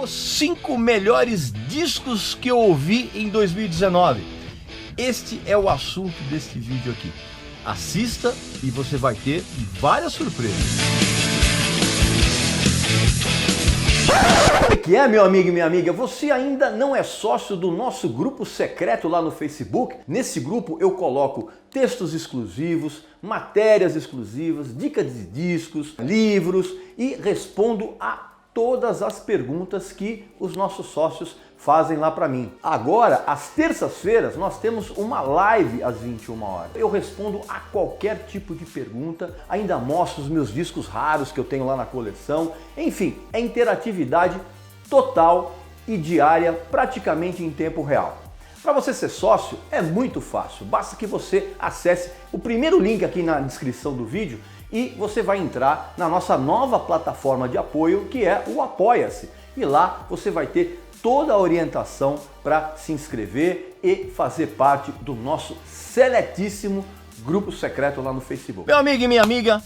os 5 melhores discos que eu ouvi em 2019. Este é o assunto deste vídeo aqui. Assista e você vai ter várias surpresas. O que é, meu amigo e minha amiga? Você ainda não é sócio do nosso grupo secreto lá no Facebook? Nesse grupo eu coloco textos exclusivos, matérias exclusivas, dicas de discos, livros e respondo a todas as perguntas que os nossos sócios fazem lá para mim. Agora, às terças-feiras, nós temos uma live às 21 horas. Eu respondo a qualquer tipo de pergunta, ainda mostro os meus discos raros que eu tenho lá na coleção. Enfim, é interatividade total e diária, praticamente em tempo real. Para você ser sócio é muito fácil, basta que você acesse o primeiro link aqui na descrição do vídeo e você vai entrar na nossa nova plataforma de apoio, que é o Apoia-se. E lá você vai ter toda a orientação para se inscrever e fazer parte do nosso seletíssimo grupo secreto lá no Facebook. Meu amigo e minha amiga,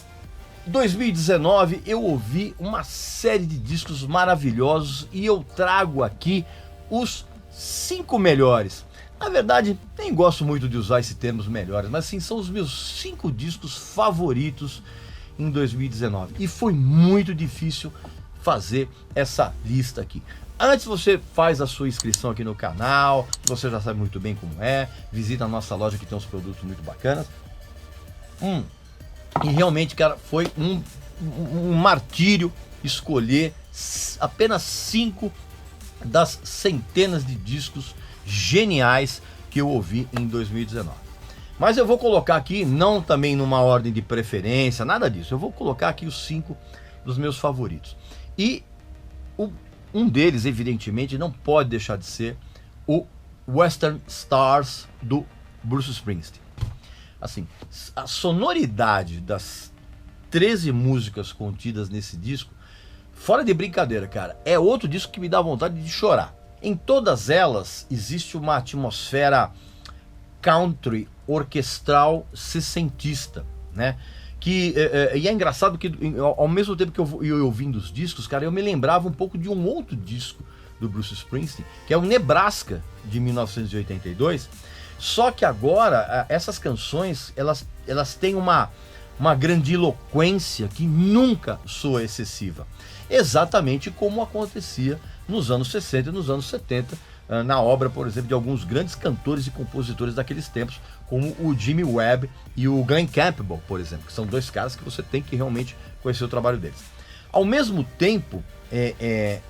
2019 eu ouvi uma série de discos maravilhosos e eu trago aqui os 5 melhores. Na verdade, nem gosto muito de usar esse termo melhores, mas sim, são os meus 5 discos favoritos em 2019. E foi muito difícil fazer essa lista aqui. Antes você faz a sua inscrição aqui no canal, você já sabe muito bem como é, visita a nossa loja que tem uns produtos muito bacanas. E realmente, cara, foi um martírio escolher apenas 5 das centenas de discos geniais que eu ouvi em 2019. Mas eu vou colocar aqui, não também numa ordem de preferência, nada disso. Eu vou colocar aqui os 5 dos meus favoritos. E um deles, evidentemente, não pode deixar de ser o Western Stars do Bruce Springsteen. Assim, a sonoridade das 13 músicas contidas nesse disco, fora de brincadeira, cara, é outro disco que me dá vontade de chorar. Em todas elas existe uma atmosfera country orquestral sessentista, né? E é engraçado que ao mesmo tempo que eu ia ouvindo os discos, cara, eu me lembrava um pouco de um outro disco do Bruce Springsteen, que é o Nebraska, de 1982, só que agora essas canções, elas têm uma grandiloquência que nunca soa excessiva, exatamente como acontecia nos anos 60 e nos anos 70, na obra, por exemplo, de alguns grandes cantores e compositores daqueles tempos, como o Jimmy Webb e o Glen Campbell, por exemplo, que são 2 caras que você tem que realmente conhecer o trabalho deles. Ao mesmo tempo,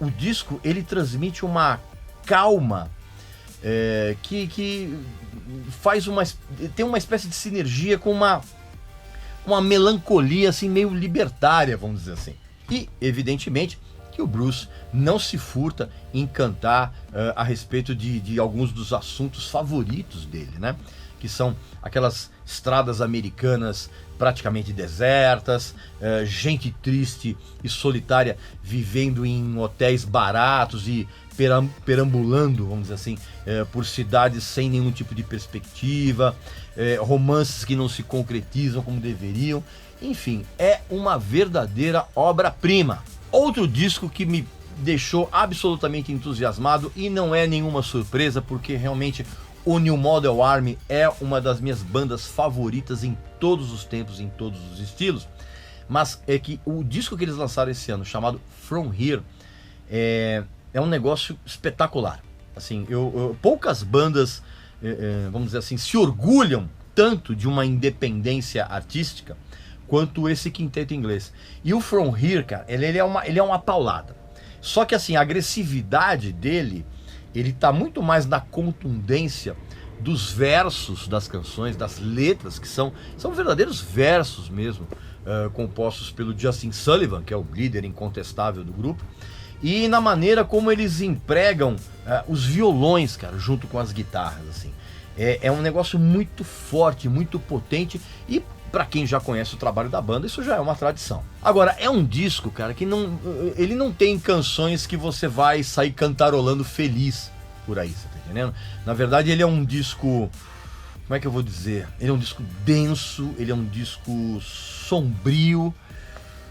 o disco ele transmite uma calma que faz tem uma espécie de sinergia com uma melancolia assim meio libertária, vamos dizer assim. E, evidentemente, que o Bruce não se furta em cantar a respeito de alguns dos assuntos favoritos dele, né? Que são aquelas estradas americanas praticamente desertas, gente triste e solitária vivendo em hotéis baratos e perambulando, vamos dizer assim, por cidades sem nenhum tipo de perspectiva, romances que não se concretizam como deveriam. Enfim, é uma verdadeira obra-prima. Outro disco que me deixou absolutamente entusiasmado, e não é nenhuma surpresa, porque realmente o New Model Army é uma das minhas bandas favoritas em todos os tempos, em todos os estilos, mas é que o disco que eles lançaram esse ano, chamado From Here, é um negócio espetacular. Assim, poucas bandas, vamos dizer assim, se orgulham tanto de uma independência artística quanto esse quinteto inglês. E o From Here, cara, ele é uma paulada. Só que assim, a agressividade dele, ele tá muito mais na contundência dos versos das canções, das letras, que são verdadeiros versos mesmo, compostos pelo Justin Sullivan, que é o líder incontestável do grupo, e na maneira como eles empregam os violões, cara, junto com as guitarras, assim. É um negócio muito forte, muito potente, e para quem já conhece o trabalho da banda, isso já é uma tradição. Agora, é um disco, cara, que ele não tem canções que você vai sair cantarolando feliz por aí, você tá entendendo? Na verdade, ele é um disco, como é que eu vou dizer? Ele é um disco denso, ele é um disco sombrio,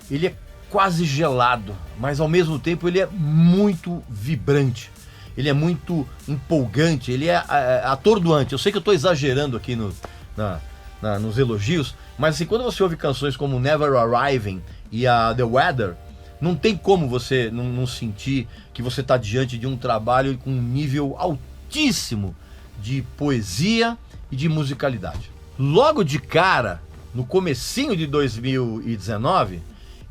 ele é quase gelado, mas ao mesmo tempo ele é muito vibrante. Ele é muito empolgante, ele é atordoante. Eu sei que eu estou exagerando aqui nos elogios, mas assim, quando você ouve canções como Never Arriving e a The Weather, não tem como você não sentir que você está diante de um trabalho com um nível altíssimo de poesia e de musicalidade. Logo de cara, no comecinho de 2019,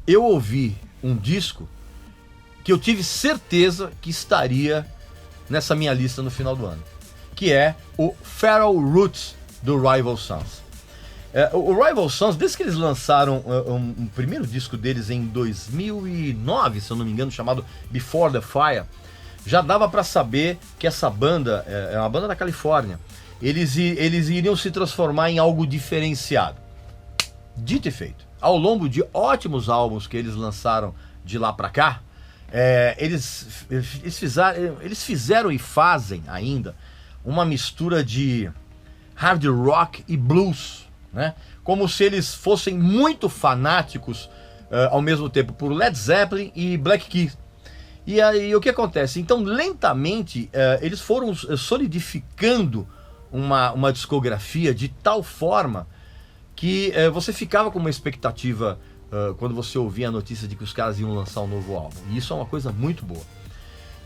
eu ouvi um disco que eu tive certeza que estaria nessa minha lista no final do ano, que é o Feral Roots do Rival Sons. O Rival Sons, desde que eles lançaram um primeiro disco deles em 2009, se eu não me engano, chamado Before the Fire, já dava para saber que essa banda, é uma banda da Califórnia, eles iriam se transformar em algo diferenciado. Dito e feito, ao longo de ótimos álbuns que eles lançaram de lá para cá, eles fizeram e fazem ainda uma mistura de hard rock e blues, né? Como se eles fossem muito fanáticos ao mesmo tempo por Led Zeppelin e Black Keys. E aí o que acontece? Então lentamente eles foram solidificando uma discografia de tal forma que você ficava com uma expectativa quando você ouvia a notícia de que os caras iam lançar um novo álbum. E isso é uma coisa muito boa.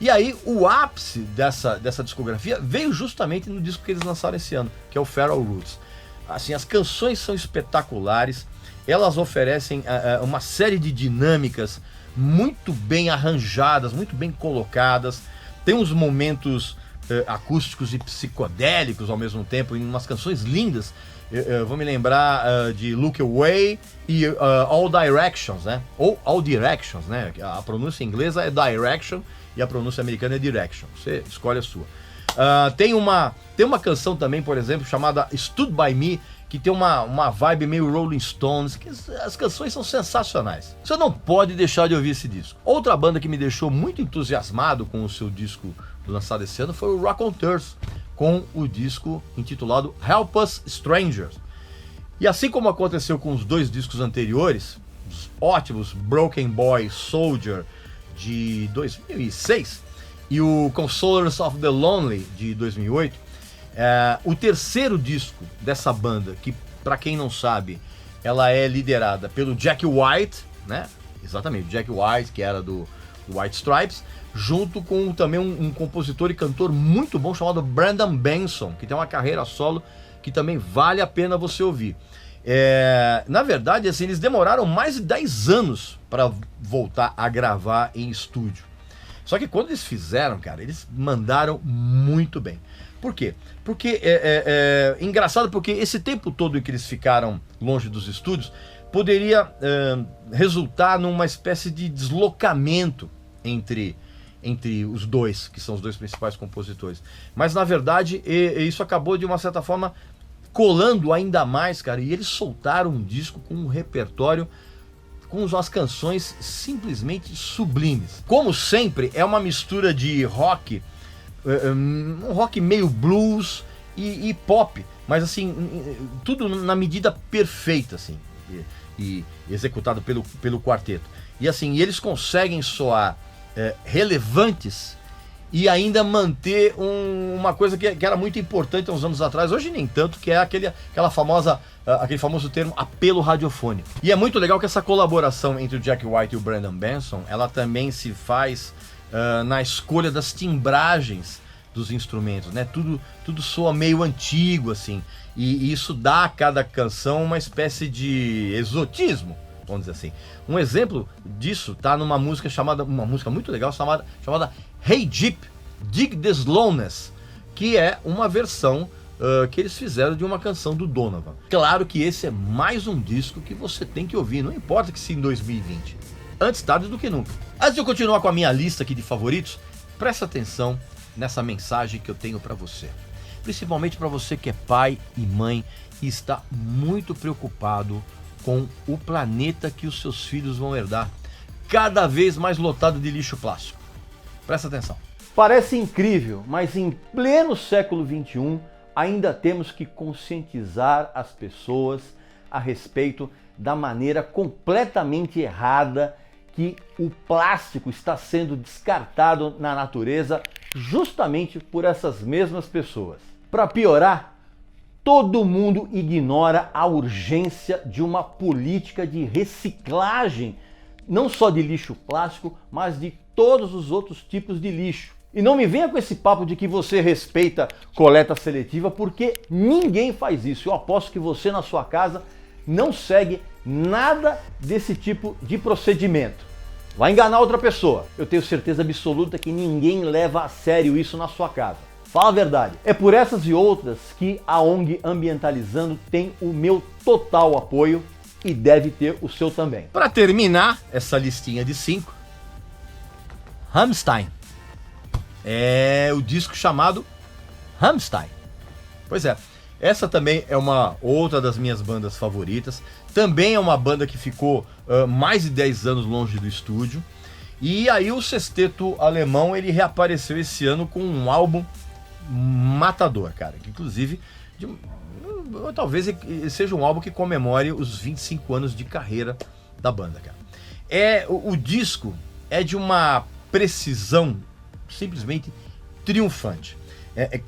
E aí o ápice dessa discografia veio justamente no disco que eles lançaram esse ano, que é o Feral Roots. Assim, as canções são espetaculares, elas oferecem uma série de dinâmicas muito bem arranjadas, muito bem colocadas. Tem uns momentos acústicos e psicodélicos ao mesmo tempo, em umas canções lindas. Eu vou me lembrar de Look Away e All Directions, né? Ou All Directions, né? A pronúncia inglesa é Direction e a pronúncia americana é Direction. Você escolhe a sua. Tem uma canção também, por exemplo, chamada Stood By Me, que tem uma vibe meio Rolling Stones, que as canções são sensacionais. Você não pode deixar de ouvir esse disco. Outra banda que me deixou muito entusiasmado com o seu disco lançado esse ano foi o Raconteurs, com o disco intitulado Help Us Strangers. E assim como aconteceu com os dois discos anteriores, os ótimos Broken Boy Soldier de 2006 e o Consolers of the Lonely de 2008, o terceiro disco dessa banda, que para quem não sabe, ela é liderada pelo Jack White, né? Exatamente, Jack White, que era do White Stripes, junto com também um compositor e cantor muito bom chamado Brandon Benson, que tem uma carreira solo que também vale a pena você ouvir. Na verdade, assim, eles demoraram mais de 10 anos para voltar a gravar em estúdio. Só que quando eles fizeram, cara, eles mandaram muito bem. Por quê? Porque engraçado, porque esse tempo todo em que eles ficaram longe dos estúdios poderia resultar numa espécie de deslocamento entre os dois, que são os dois principais compositores. Mas na verdade isso acabou de uma certa forma colando ainda mais, cara, e eles soltaram um disco com um repertório com umas canções simplesmente sublimes. Como sempre, é uma mistura de rock, um rock meio blues e pop, mas assim, tudo na medida perfeita, assim, e executado pelo quarteto. E assim, eles conseguem soar relevantes e ainda manter uma coisa que era muito importante há uns anos atrás, hoje nem tanto, que é aquele famoso termo apelo radiofônico. E é muito legal que essa colaboração entre o Jack White e o Brandon Benson, ela também se faz na escolha das timbragens dos instrumentos, né? Tudo soa meio antigo, assim, e isso dá a cada canção uma espécie de exotismo, vamos dizer assim. Um exemplo disso tá numa música uma música muito legal chamada Hey Jeep, Dig the Slowness, que é uma versão que eles fizeram de uma canção do Donovan. Claro que esse é mais um disco que você tem que ouvir, não importa que seja em 2020. Antes tarde do que nunca. Antes de eu continuar com a minha lista aqui de favoritos, presta atenção nessa mensagem que eu tenho para você. Principalmente para você que é pai e mãe e está muito preocupado com o planeta que os seus filhos vão herdar, cada vez mais lotado de lixo plástico. Presta atenção. Parece incrível, mas em pleno século XXI ainda temos que conscientizar as pessoas a respeito da maneira completamente errada que o plástico está sendo descartado na natureza justamente por essas mesmas pessoas. Para piorar, todo mundo ignora a urgência de uma política de reciclagem, não só de lixo plástico, mas de todos os outros tipos de lixo. E não me venha com esse papo de que você respeita coleta seletiva, porque ninguém faz isso. Eu aposto que você na sua casa não segue nada desse tipo de procedimento. Vai enganar outra pessoa. Eu tenho certeza absoluta que ninguém leva a sério isso na sua casa. Fala a verdade. É por essas e outras que a ONG Ambientalizando tem o meu total apoio e deve ter o seu também. Para terminar essa listinha de 5, Rammstein. É o disco chamado Rammstein. Pois é, essa também é uma outra das minhas bandas favoritas. Também é uma banda que ficou mais de 10 anos longe do estúdio. E aí o sexteto alemão, ele reapareceu esse ano com um álbum matador, cara. Que inclusive, talvez seja um álbum que comemore os 25 anos de carreira da banda, cara. O disco é de uma precisão simplesmente triunfante.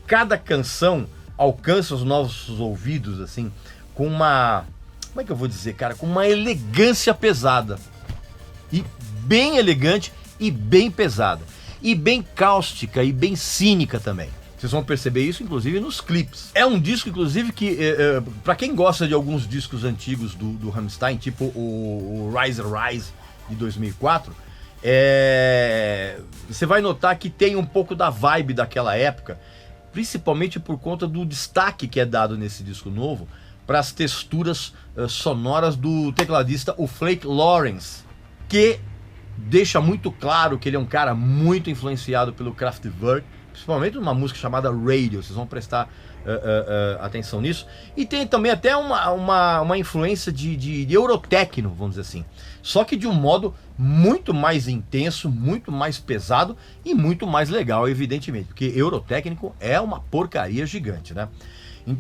Cada canção alcança os nossos ouvidos assim com uma, como é que eu vou dizer, cara, com uma elegância pesada, e bem elegante e bem pesada, e bem cáustica e bem cínica também. Vocês vão perceber isso inclusive nos clipes. É um disco inclusive que para quem gosta de alguns discos antigos do Rammstein, tipo o Rise Rise de 2004, você vai notar que tem um pouco da vibe daquela época, principalmente por conta do destaque que é dado nesse disco novo para as texturas sonoras do tecladista, o Flake Lawrence, que deixa muito claro que ele é um cara muito influenciado pelo Kraftwerk, principalmente numa música chamada Radio. Vocês vão prestar atenção nisso. E tem também até uma influência de Eurotechno, vamos dizer assim. Só que de um modo muito mais intenso, muito mais pesado e muito mais legal, evidentemente. Porque Eurotécnico é uma porcaria gigante, né?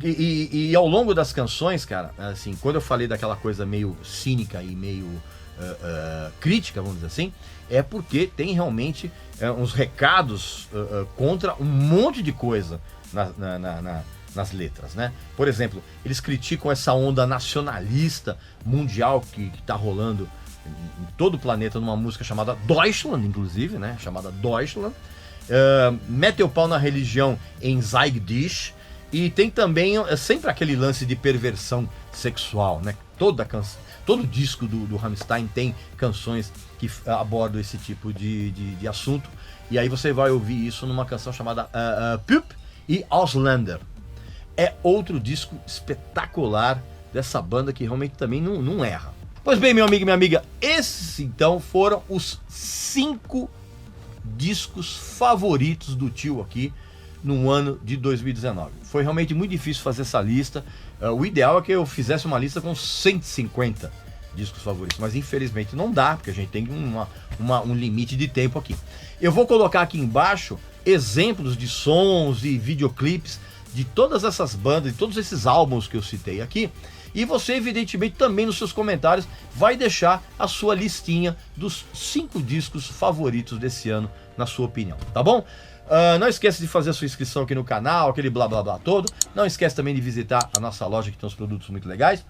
E ao longo das canções, cara, assim, quando eu falei daquela coisa meio cínica e meio crítica, vamos dizer assim, é porque tem realmente uns recados contra um monte de coisa nas letras, né? Por exemplo, eles criticam essa onda nacionalista mundial que tá rolando em todo o planeta numa música chamada Deutschland, inclusive, né? Chamada Deutschland. Mete o pau na religião em Zeig Dich. E tem também sempre aquele lance de perversão sexual, né? Todo disco do Rammstein tem canções que abordam esse tipo de assunto. E aí você vai ouvir isso numa canção chamada Pup e Ausländer. É outro disco espetacular dessa banda que realmente também não erra. Pois bem, meu amigo e minha amiga, esses então foram os 5 discos favoritos do tio aqui no ano de 2019. Foi realmente muito difícil fazer essa lista. O ideal é que eu fizesse uma lista com 150 discos favoritos, mas infelizmente não dá, porque a gente tem um limite de tempo aqui. Eu vou colocar aqui embaixo exemplos de sons e videoclipes de todas essas bandas, de todos esses álbuns que eu citei aqui. E você, evidentemente, também nos seus comentários vai deixar a sua listinha dos 5 discos favoritos desse ano, na sua opinião, tá bom? Não esqueça de fazer a sua inscrição aqui no canal, aquele blá blá blá todo. Não esqueça também de visitar a nossa loja, que tem uns produtos muito legais.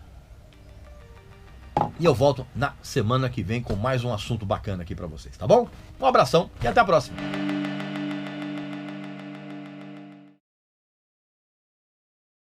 E eu volto na semana que vem com mais um assunto bacana aqui pra vocês, tá bom? Um abração e até a próxima!